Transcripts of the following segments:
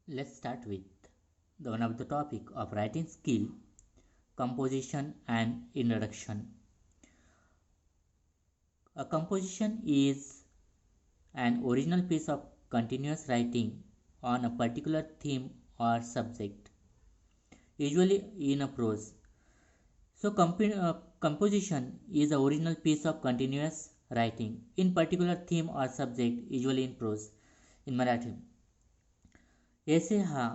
Let's start with the one of the topic of writing skill, composition and introduction. A composition is an original piece of continuous writing on a particular theme or subject, usually in a prose. So, composition is the original piece of continuous writing in particular theme or subject, usually in prose. In Marathi, एसे हा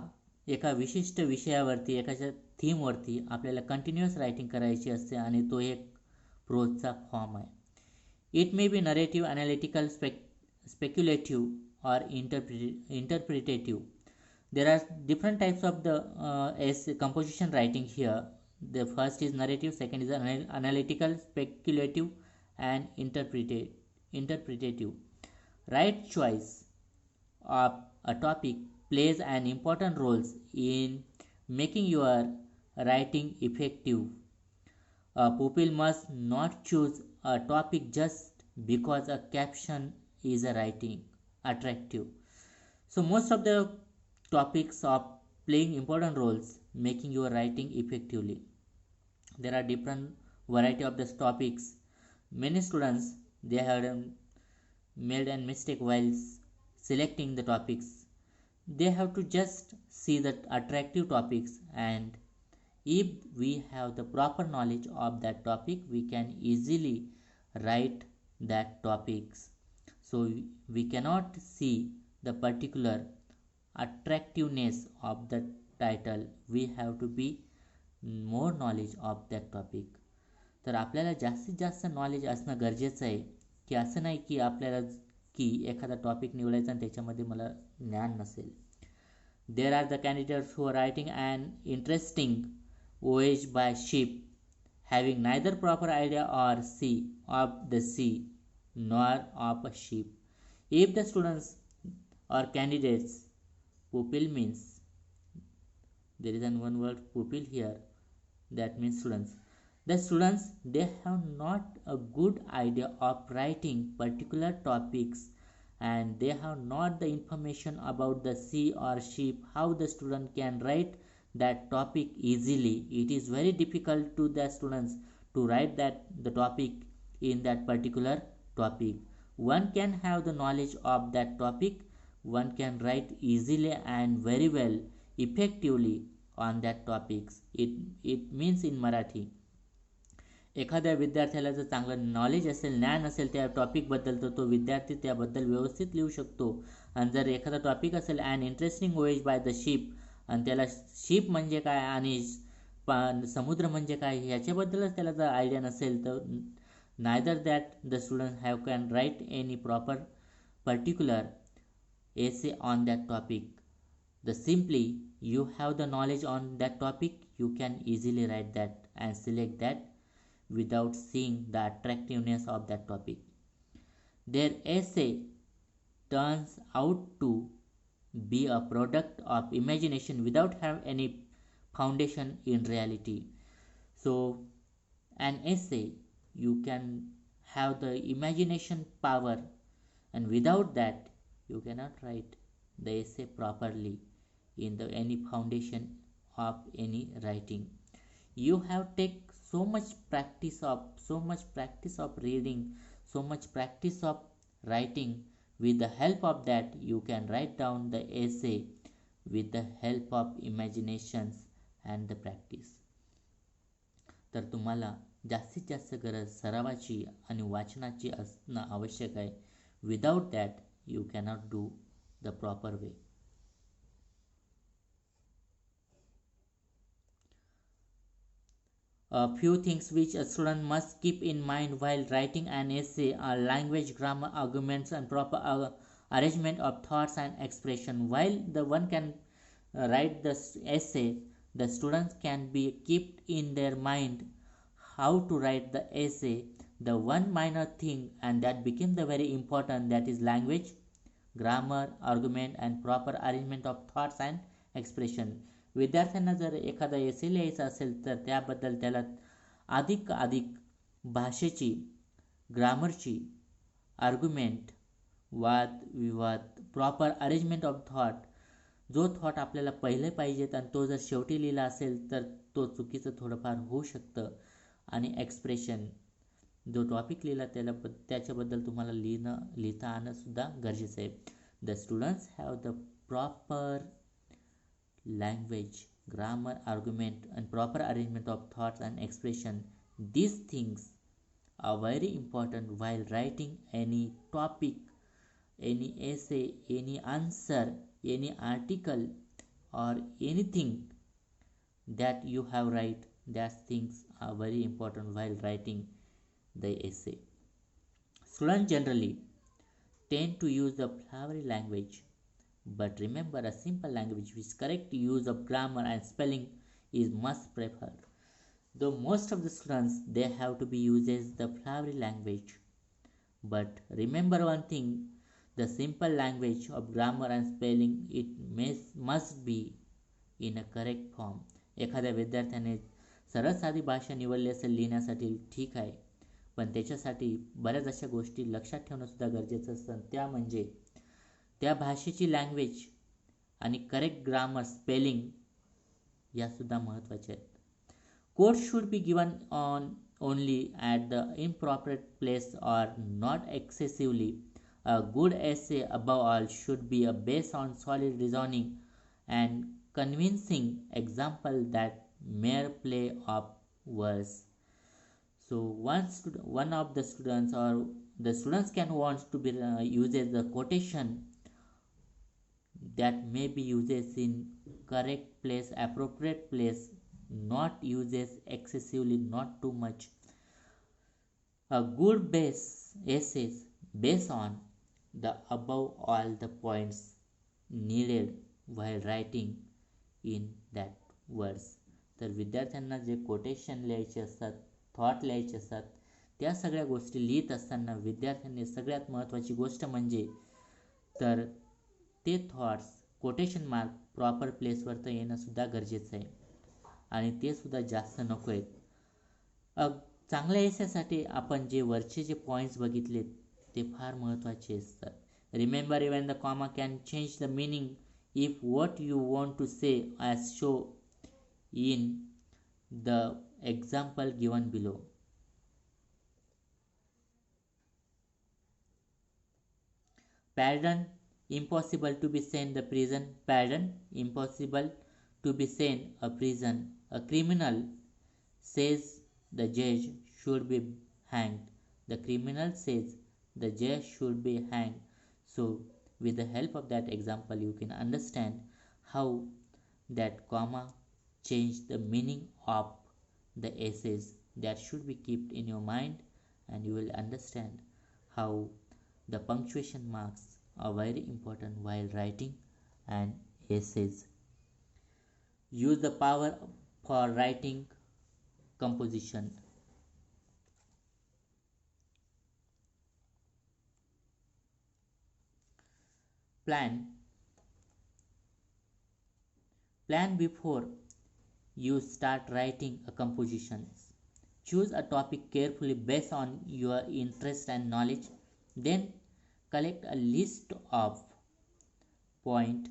एका विशिष्ट विषयावरती एखाद्या थीमवरती आपल्याला continuous writing करायची असते आणि तो एक प्रोजचा फॉर्म आहे. It may be narrative, analytical, speculative or interpretive. There are different types of the as composition writing here. The first is narrative, second is analytical, speculative, and interpretative. Right choice of a topic plays an important role in making your writing effective. A pupil must not choose a topic just because a caption is a writing attractive. So most of the topics are playing important roles making your writing effectively. There are different variety of these topics. Many students they have made a mistake while selecting the topics. They have to just see the attractive topics, and if we have the proper knowledge of that topic we can easily write that topics. So we cannot see the particular attractiveness of the title, we have to be more knowledge of that topic. तर आपल्याला जास्तीत जास्त knowledge असणं गरजेचं आहे, की असं नाही की आपल्याला की एखादा टॉपिक निवडायचा आणि त्याच्यामध्ये मला ज्ञान नसेल. There are the candidates who are writing and interesting voyage by ship, having neither proper idea or sea of the sea nor of a ship. If the students or candidates, pupil means there is one word pupil here, that means students. The students they have not a good idea of writing particular topics, and they have not the information about the sea or ship, how the student can write that topic easily. It is very difficult to the students to write that the topic in that particular topic. One can have the knowledge of that topic, one can write easily and very well effectively on that topics. It means in Marathi, एखाद्या विद्यार्थ्याला जर चांगलं knowledge असेल, ज्ञान असेल त्या टॉपिकबद्दल, तर तो विद्यार्थी त्याबद्दल व्यवस्थित लिहू शकतो. आणि जर एखादा टॉपिक असेल and interesting voyage by the ship, आणि त्याला शिप म्हणजे काय आणि समुद्र म्हणजे काय ह्याच्याबद्दलच त्याला जर आयडिया नसेल, तर neither that the student have can write any proper particular essay on that topic. The simply you have the knowledge on that topic, you can easily write that and select that without seeing the attractiveness of that topic. Their essay turns out to be a product of imagination without have any foundation in reality. So an essay you can have the imagination power, and without that you cannot write the essay properly in the any foundation of any writing. You have take so much practice of reading, so much practice of writing. With the help of that you can write down the essay with the help of imaginations and the practice. तर तुम्हाला जास्तीत जास्त गरज सरावाची आणि वाचनाची असणं आवश्यक आहे. Without that you cannot do the proper way. A few things which a student must keep in mind while writing an essay are language, grammar, arguments, and proper arrangement of thoughts and expression. While the one can write the essay, the students can be kept in their mind how to write the essay. The one minor thing and that became the very important, that is language, grammar, argument and proper arrangement of thoughts and expression. विद्यार्थ्यांना जर एखादा एसे लिहायचा असेल तर त्याबद्दल त्याला अधिक भाषेची, ग्रामरची, आर्ग्युमेंट, वाद विवाद, प्रॉपर अरेंजमेंट ऑफ थॉट, जो थॉट आपल्याला पहिले पाहिजेत आणि तो जर शेवटी लिहिला असेल तर तो चुकीचं थोडंफार होऊ शकतं. आणि एक्सप्रेशन, जो टॉपिक लिहिला त्याच्याबद्दल तुम्हाला लिहिता आणं सुद्धा गरजेचं आहे. The students have the proper language, grammar, argument, and proper arrangement of thoughts and expression. These things are very important while writing any topic, any essay, any answer, any article, or anything that you have write. Those things are very important while writing the essay. Students generally tend to use the flowery language, but remember, a simple language with correct use of grammar and spelling is much preferred. Though most of the students they have to be uses the flowery language, but remember one thing: the simple language of grammar and spelling must be in a correct form. एखाद्या विद्यार्थ्याने सरळ साधी भाषा निवडली असेल लिहिण्यासाठी ठीक आहे, पण त्याच्यासाठी बऱ्याच अशा गोष्टी लक्षात ठेवणं सुद्धा गरजेचं असतं. त्या म्हणजे त्या भाषेची लँग्वेज आणि करेक्ट ग्रामर स्पेलिंग यासुद्धा महत्त्वाच्या आहेत. Quotes should be given on only at the inappropriate place or not excessively. A good essay, above all, should be based on solid reasoning and convincing example that mere play of words. So one of the students or the students can want to be uses the quotation that may be uses in correct place, appropriate place, not uses excessively, not too much. A good base essays based on the above all the points needed while writing in that words. तर विद्यार्थ्यांना जे quotation लिहायचे असतात, thought लिहायचे असतात, त्या सगळ्या गोष्टी लिहित असताना विद्यार्थ्यांनी सगळ्यात महत्त्वाची गोष्ट म्हणजे तर ते थॉट्स कोटेशन मार्क प्रॉपर प्लेसवर तर येणं सुद्धा गरजेचं आहे आणि ते सुद्धा जास्त नको आहेत. चांगल्या एसेसाठी आपण जे वरचे जे पॉईंट्स बघितलेत ते फार महत्त्वाचे असतात. Remember even the comma can change the meaning if what you want to say as shown in the example given below. Pardon, impossible to be sent the prison. Pardon, impossible to be sent a prison. A criminal says the judge should be hanged. The criminal says the judge should be hanged. So with the help of that example you can understand how that comma changed the meaning of the essays. That should be kept in your mind and you will understand how the punctuation marks are very important while writing an essays. Use the power for writing composition. Plan before you start writing a composition. Choose a topic carefully based on your interest and knowledge. Then collect a list of points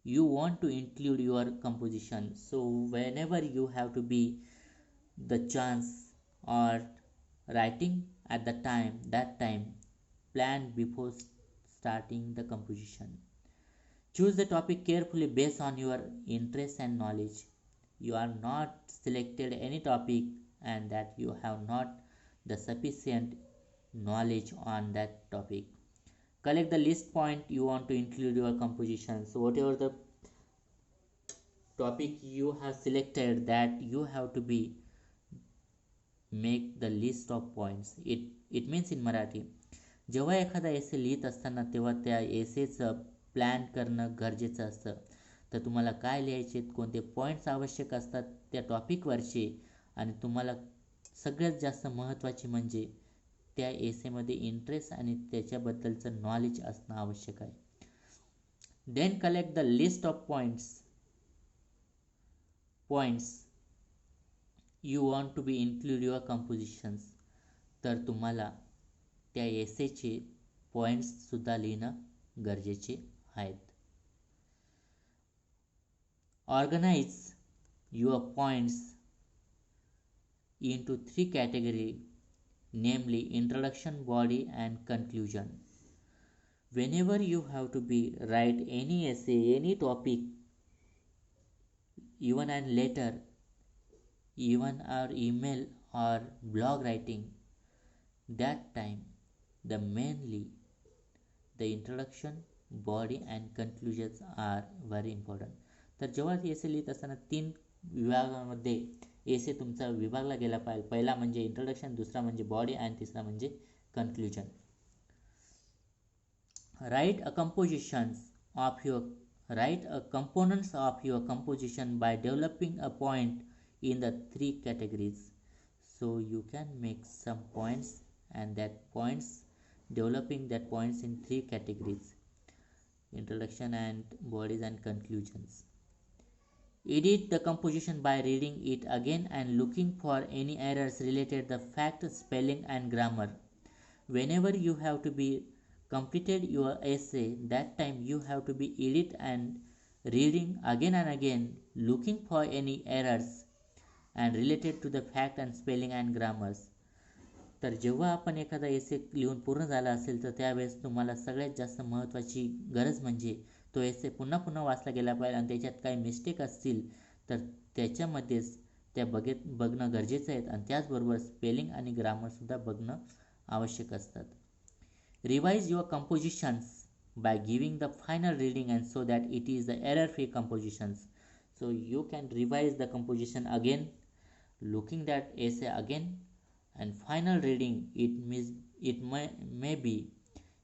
you want to include your composition. So whenever you have to be the chance or writing at the time, that time plan before starting the composition. Choose the topic carefully based on your interest and knowledge. You are not selected any topic and that you have not the sufficient knowledge on that topic. Collect the list point you want to include your composition. So whatever the topic you have selected, that you have to be make the list of points. It means in Marathi, जेव्हा एखादा एसे लिहित असताना तेव्हा त्या एसेचं plan करणं गरजेचं असतं. तर तुम्हाला काय लिहायचे, कोणते पॉईंट्स आवश्यक असतात त्या टॉपिकवरचे, आणि तुम्हाला सगळ्यात जास्त महत्त्वाचे म्हणजे त्या एसेमध्ये इंटरेस्ट आणि त्याच्याबद्दलचं नॉलेज असणं आवश्यक आहे. Then collect the list of points you want to be include your compositions. तर तुम्हाला त्या एसेचे पॉईंट्ससुद्धा लिहिणं गरजेचे आहेत. Organize your points into three categories, namely introduction, body, and conclusion. Whenever you have to be write any essay, any topic, even and letter, even our email or blog writing, that time the mainly the introduction, body and conclusions are very important. तर जेव्हा एसे लिहित असताना तीन विभागामध्ये एसे तुमचा विभागला गेला पाहिजे. पहिला म्हणजे इंट्रोडक्शन, दुसरा म्हणजे बॉडी आणि तिसरा म्हणजे conclusion. Write a components of your composition by developing a point in the three categories. So you can make some points and that points developing that points in three categories: introduction and bodies and conclusions. Edit the composition by reading it again and looking for any errors related to the fact, spelling and grammar. Whenever you have to be completed your essay, that time you have to be edit and reading again and again, looking for any errors and related to the fact and spelling and grammars. तर जेव्हा आपण एखादा एसे लिहून पूर्ण झाला असेल तर त्यावेळेस तुम्हाला सगळ्यात जास्त महत्त्वाची गरज म्हणजे तो एसे पुन्हा पुन्हा वाचला गेला पाहिजे आणि त्याच्यात काही मिस्टेक असतील तर त्याच्यामध्येच त्या बघणं गरजेचं आहे आणि त्याचबरोबर स्पेलिंग आणि ग्रामरसुद्धा बघणं आवश्यक असतात. Revise your compositions by giving the final reading and so that it is the error free compositions. So you can revise the composition again, looking that essay again, and final reading it may be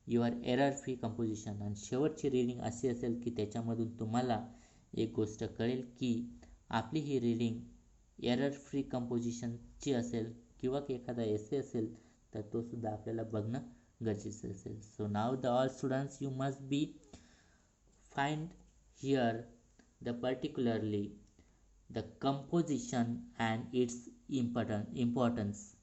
your error free composition. आणि शेवटची reading अशी असेल की त्याच्यामधून तुम्हाला एक गोष्ट कळेल की आपली ही रीडिंग एरर फ्री कंपोजिशनची असेल किंवा एखादा एसे असेल तर तो सुद्धा आपल्याला बघणं गरजेचं असेल. So now the all students you must be find here the particularly the composition and its importance.